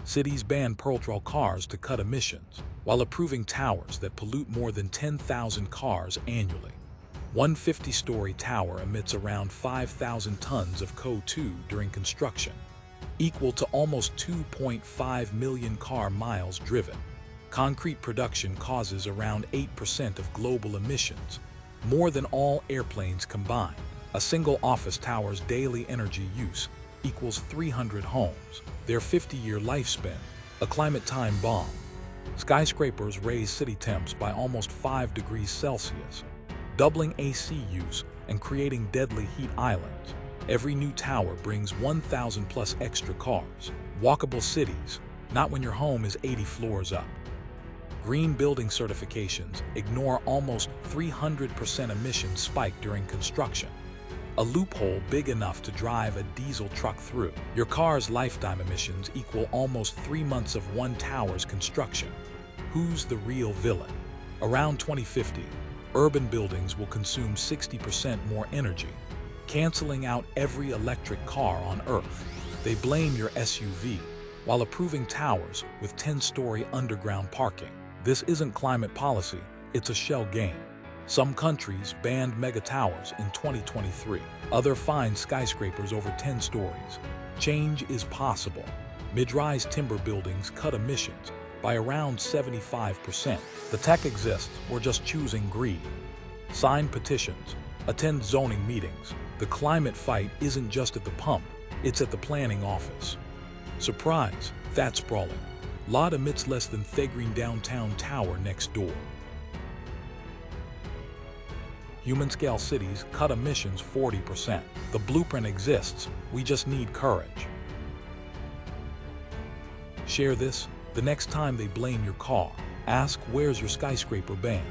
Cities ban petrol cars to cut emissions, while approving towers that pollute more than 10,000 cars annually. One 50-story tower emits around 5,000 tons of CO2 during construction, equal to almost 2.5 million car miles driven. Concrete production causes around 8% of global emissions, more than all airplanes combined. A single office tower's daily energy use equals 300 homes, their 50-year lifespan, a climate time bomb. Skyscrapers raise city temps by almost 5 degrees Celsius, doubling AC use and creating deadly heat islands. Every new tower brings 1,000 plus extra cars. Walkable cities, not when your home is 80 floors up. Green building certifications ignore almost 300% emission spike during construction, a loophole big enough to drive a diesel truck through. Your car's lifetime emissions equal almost 3 months of one tower's construction. Who's the real villain? Around 2050, urban buildings will consume 60% more energy, canceling out every electric car on Earth. They blame your SUV, while approving towers with 10-story underground parking. This isn't climate policy, it's a shell game. Some countries banned mega towers in 2023. Others fined skyscrapers over 10 stories. Change is possible. Mid-rise timber buildings cut emissions by around 75%. The tech exists, we're just choosing greed. Sign petitions, attend zoning meetings. The climate fight isn't just at the pump, it's at the planning office. Surprise, that's sprawling. Lot emits less than Thagreen downtown tower next door. Human-scale cities cut emissions 40%. The blueprint exists, we just need courage. Share this. The next time they blame your car, ask, where's your skyscraper ban?